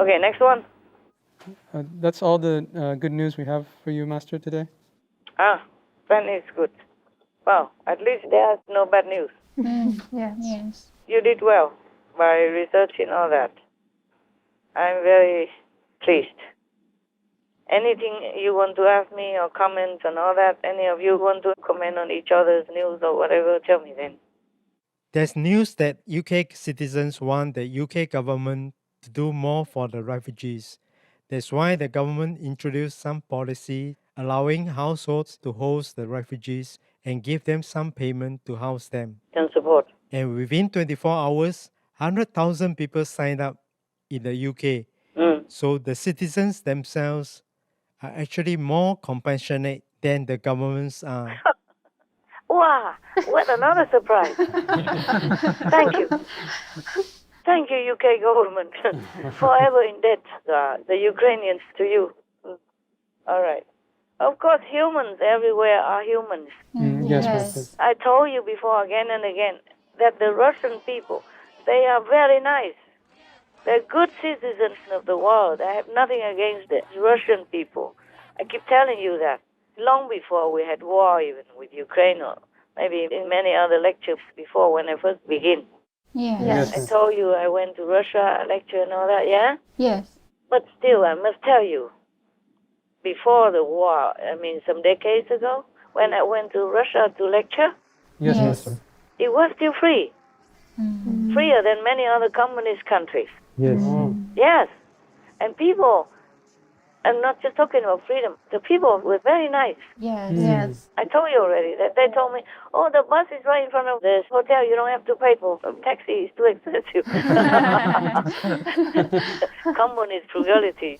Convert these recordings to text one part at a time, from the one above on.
Okay, next one. That's all the good news we have for you, Master, today. Then it's good. Well, at least there's no bad news. Yes. You did well by researching all that. I'm very pleased. Anything you want to ask me or comments and all that, any of you want to comment on each other's news or whatever, tell me then. There's news that UK citizens want the UK government to do more for the refugees. That's why the government introduced some policy allowing households to host the refugees and give them some payment to house them. And support. And within 24 hours, 100,000 people signed up in the UK. So the citizens themselves are actually more compassionate than the governments are. Wow, what another surprise. Thank you. Thank you, UK government. Forever in debt, the Ukrainians to you. All right. Of course, humans everywhere are humans. Yes, Master. I told you before again and again that the Russian people, they are very nice. They're good citizens of the world. I have nothing against the Russian people. I keep telling you that. Long before we had war even with Ukraine, or maybe in many other lectures before when I first began. Yes. I told you I went to Russia, lecture and all that, yeah? Yes. But still, I must tell you, before the war, some decades ago, when I went to Russia to lecture, Yes, Master. it was still free. Freer than many other communist countries. Yes. Yes. And people, I'm not just talking about freedom, the people were very nice. Yes. I told you already that they told me, oh, the bus is right in front of this hotel. You don't have to pay for taxi. It's too expensive. Communist frugality.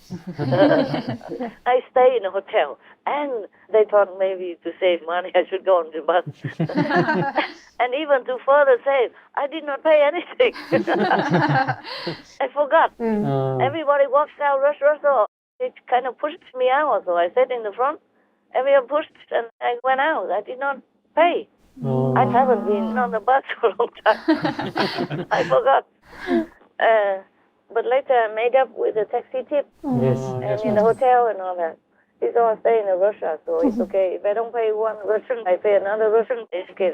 I stay in a hotel. And they thought maybe to save money, I should go on the bus. And even to further save, I did not pay anything. I forgot. Everybody walks out, rush. It kind of pushed me out. So I sat in the front. Everyone pushed and I went out. I did not pay. I haven't been on the bus for a long time. I forgot. But later I made up with a taxi tip. And in the hotel and all that. It's all staying in Russia, so it's okay. If I don't pay one Russian, I pay another Russian. It's okay.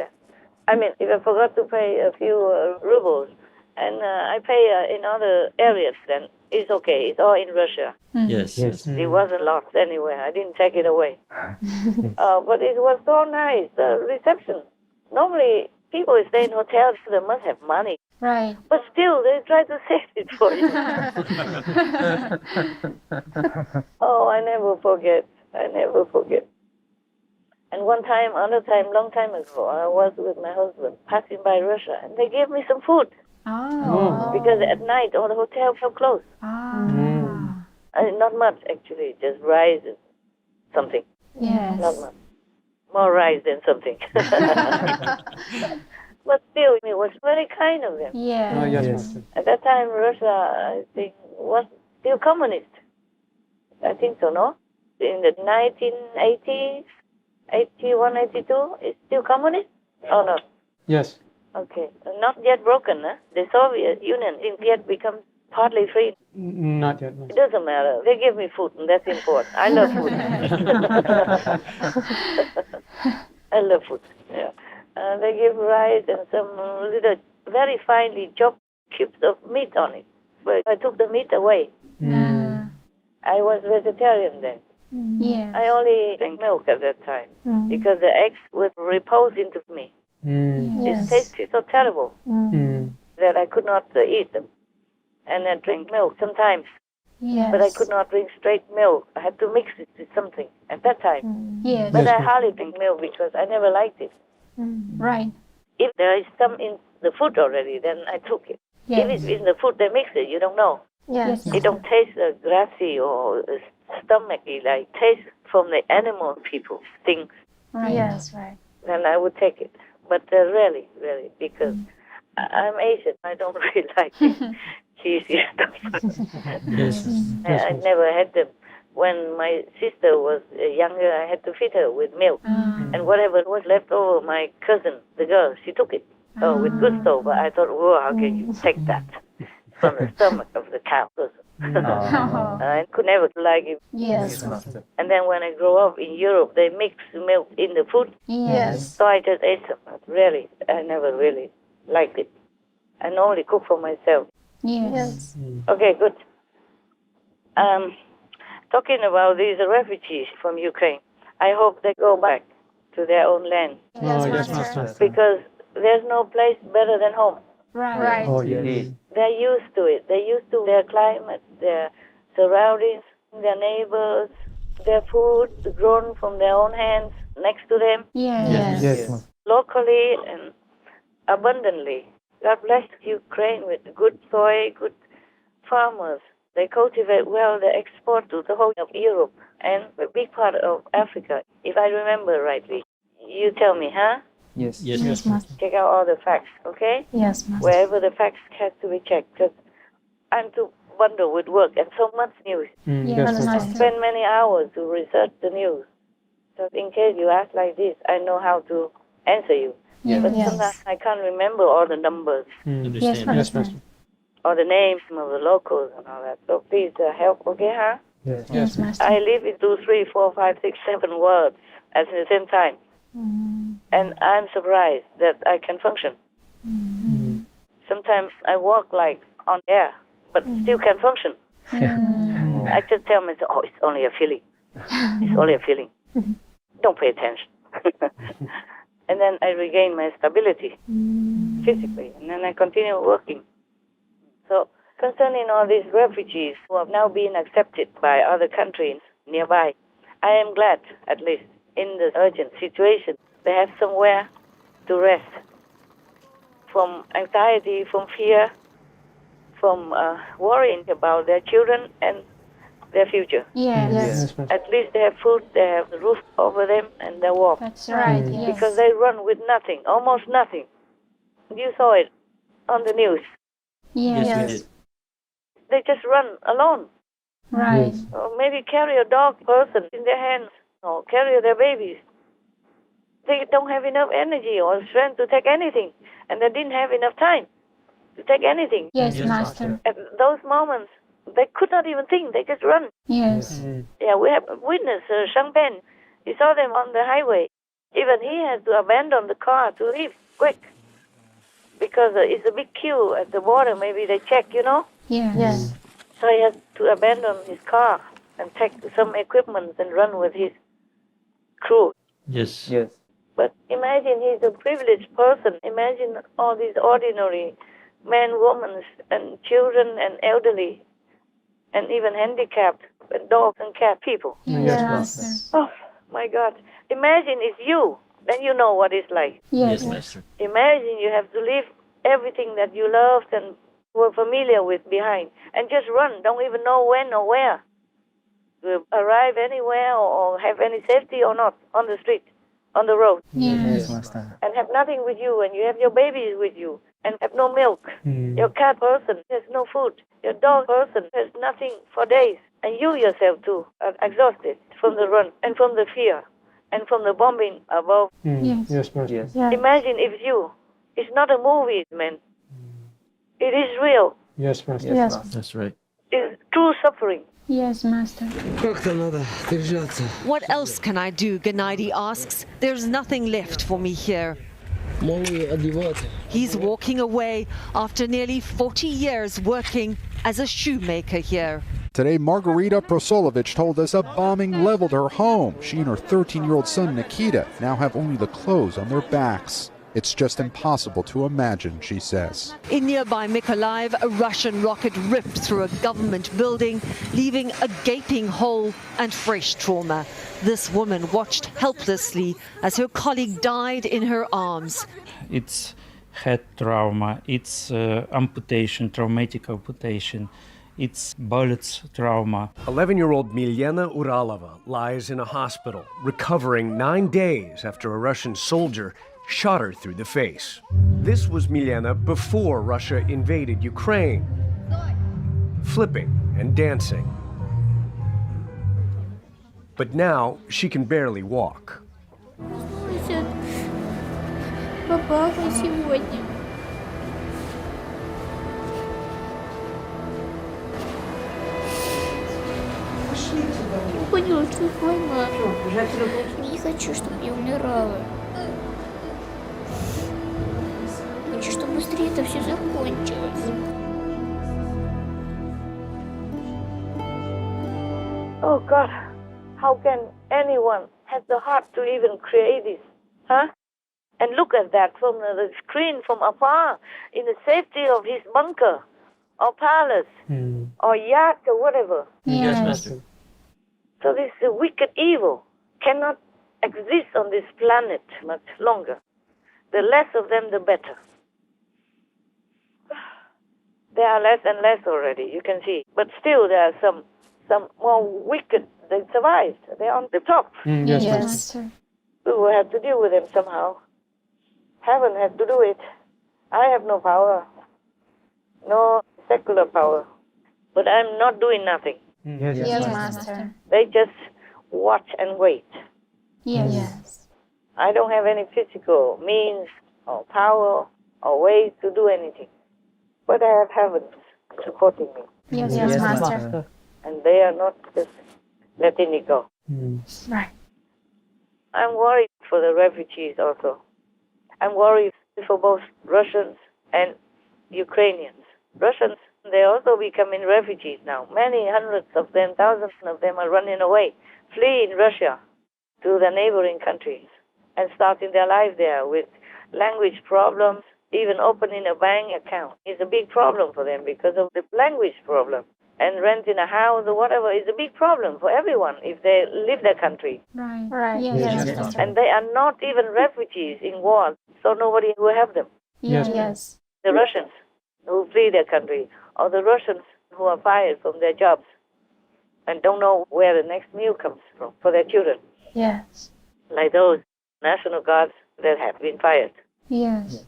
If I forgot to pay a few rubles, and I pay in other areas, then it's okay. It's all in Russia. Yes. It wasn't lost anywhere. I didn't take it away. But it was so nice, the reception. Normally, people stay in hotels, they must have money. Right. But still, they try to save it for you. Oh, I never forget. And one time, long time ago, I was with my husband passing by Russia, and they gave me some food. Because at night, all the hotels were closed. Not much, actually, just rice and something. Yes. Not much. More rice than something. But still, it was very kind of them. Yes. Yes, Master. At that time, Russia, I think, was still communist. I think so, no? In the 1980s, 81, 82, it's still communist? Oh, no. Yes. Okay. Not yet broken, huh? The Soviet Union didn't yet become partly free. Not yet, It Master. doesn't matter. They give me food, and that's important. I love food. I love food, yeah. They give rice and some little, very finely chopped cubes of meat on it. But I took the meat away. I was vegetarian then. Yes. I only drank milk at that time because the eggs would repose into me. It tasted so terrible that I could not eat them. And I drank milk sometimes, Yes. but I could not drink straight milk. I had to mix it with something at that time. Yes. But Yes, I ma'am. hardly drink milk because I never liked it. Right. If there is some in the food already, then I took it. If Yes. it's in the food, they mix it. You don't know. Yes. It don't taste grassy or stomachy like taste from the animal people things. Right. Yes. Right. Then I would take it. But rarely, because I'm Asian. I don't really like cheesy stuff. Yes. I never had them. When my sister was younger, I had to feed her with milk. And whatever was left over, my cousin, the girl, she took it. With gusto. But I thought, whoa, how can you take that from the stomach of the cow? I could never like it. Yes. And then when I grew up in Europe, they mix milk in the food. Yes. So I just ate some. Really, I never really liked it. I normally cook for myself. Yes. Okay, good. Talking about these refugees from Ukraine, I hope they go back to their own land Yes, Master. because there's no place better than home. Right. Oh, yes. They're used to it. They're used to their climate, their surroundings, their neighbors, their food grown from their own hands next to them, Yes. Yes. locally and abundantly. God bless Ukraine with good soil, good farmers. They cultivate well, they export to the whole of Europe and a big part of Africa, if I remember rightly. You tell me, huh? Yes. Yes, Master. Check out all the facts, okay? Yes, Master. Wherever the facts has to be checked, because I'm too bundled with work and so much news. Yes, Yes, Master. Master. Spend many hours to research the news. So in case you ask like this, I know how to answer you. But sometimes I can't remember all the numbers Yes, Yes, Master. Master. or the names of the locals and all that. So please help, okay, huh? Yes. Yes, Master. I live in 2, 3, 4, 5, 6, 7 words at the same time. And I'm surprised that I can function. Sometimes I walk like on air, but still can function. I just tell myself, oh, it's only a feeling. It's only a feeling. Don't pay attention. And then I regain my stability physically, and then I continue working. So concerning all these refugees who have now been accepted by other countries nearby, I am glad, at least in this urgent situation, they have somewhere to rest from anxiety, from fear, from worrying about their children and their future. Yes. Yes, Master. At least they have food, they have the roof over them, and they're warm. That's right. Yes. Because they run with nothing, almost nothing. You saw it on the news. Yes. They just run alone. Right. Or maybe carry a dog person in their hands, or carry their babies. They don't have enough energy or strength to take anything, and they didn't have enough time to take anything. Yes, Master. At those moments, they could not even think, they just run. Yes. Yeah, we have witnessed Shang Ben. He saw them on the highway. Even he had to abandon the car to leave quick. Because it's a big queue at the border, maybe they check, you know? Yes. So he has to abandon his car and take some equipment and run with his crew. Yes. But imagine he's a privileged person. Imagine all these ordinary men, women, and children and elderly, and even handicapped, and dogs and cat people. Yes, Master. Oh, my God. Imagine it's you. Then you know what it's like. Yes. Master. Imagine you have to leave everything that you loved and were familiar with behind and just run. Don't even know when or where. To arrive anywhere or have any safety or not on the street, on the road. Yes. Master. And have nothing with you, and you have your babies with you and have no milk. Your cat person has no food. Your dog person has nothing for days. And you yourself too are exhausted from the run and from the fear and from the bombing above. Yes. Yes, Master. Yes. Imagine if you. It's not a movie, man. It is real. Yes, Master. Yes. That's right. It's true suffering. Yes, Master. What else can I do? Gennady asks. There's nothing left for me here. He's walking away after nearly 40 years working as a shoemaker here. Today, Margarita Prosolovich told us a bombing leveled her home. She and her 13-year-old son, Nikita, now have only the clothes on their backs. It's just impossible to imagine, she says. In nearby Mykolaiv, a Russian rocket ripped through a government building, leaving a gaping hole and fresh trauma. This woman watched helplessly as her colleague died in her arms. It's head trauma, it's amputation, traumatic amputation, it's bullets trauma. 11-year-old Milena Uralova lies in a hospital, recovering 9 days after a Russian soldier shot her through the face. This was Milena before Russia invaded Ukraine, flipping and dancing. But now she can barely walk. поняла, что это война. Не хочу, чтобы я умирала. Хочу, чтобы быстрее это все закончилось. Oh God, how can anyone have the heart to even create this? Huh? And look at that from the screen from afar in the safety of his bunker or palace or yacht or whatever. Yes. So this wicked evil cannot exist on this planet much longer. The less of them, the better. There are less and less already, you can see. But still there are some more wicked. They survived. They're on the top. Yes, Yes, Master. Master. We will have to deal with them somehow. Heaven has to do it. I have no power, no secular power. But I'm not doing nothing. Yes, Master. They just watch and wait. Yes. I don't have any physical means or power or ways to do anything. But I have heaven supporting me. Yes, Master. And they are not just letting it go. Right. I'm worried for the refugees also. I'm worried for both Russians and Ukrainians. Russians, they're also becoming refugees now. Many hundreds of them, thousands of them are running away, fleeing Russia to the neighboring countries and starting their life there with language problems. Even opening a bank account is a big problem for them because of the language problem. And renting a house or whatever is a big problem for everyone if they leave their country. Right. Yes, Master. And they are not even refugees in war, so nobody will help them. Yes. The Russians who flee their country, or the Russians who are fired from their jobs and don't know where the next meal comes from for their children, Yes. like those National Guards that have been fired. Yes.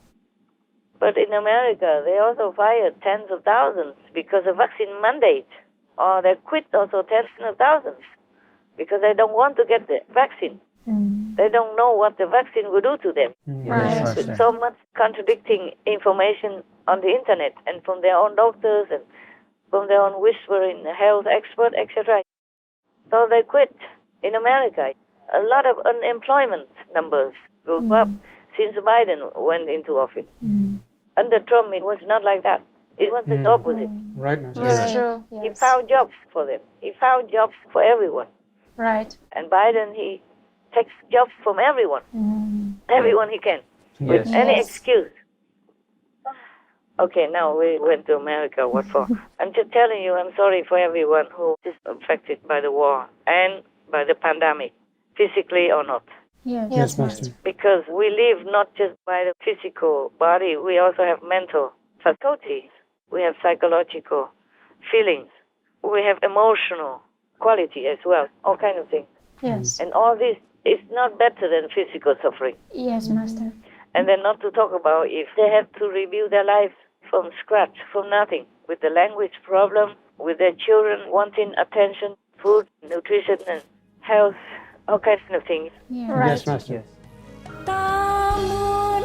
But in America, they also fired tens of thousands because of vaccine mandate, or they quit also tens of thousands because they don't want to get the vaccine. They don't know what the vaccine will do to them. Right. With so much contradicting information on the internet and from their own doctors and from their own whispering health experts, etc. So they quit in America. A lot of unemployment numbers go up since Biden went into office. Under Trump, it was not like that. It was the opposite. Right, Master. Right. True. He found jobs for them. He found jobs for everyone. Right. And Biden, he takes jobs from everyone. Everyone he can. With any excuse. Okay, now we went to America. What for? I'm just telling you, I'm sorry for everyone who is affected by the war and by the pandemic, physically or not. Yes, Master. Because we live not just by the physical body, we also have mental faculties. We have psychological feelings. We have emotional quality as well, all kinds of things. Yes. And all this is not better than physical suffering. Yes, Master. And then not to talk about if they have to rebuild their lives from scratch, from nothing, with the language problem, with their children wanting attention, food, nutrition, and health, all kinds of things. Yes, Master. Ta muốn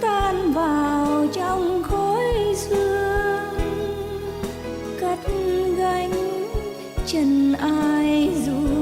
tan vào trong khói sương, cất gánh chân ai dù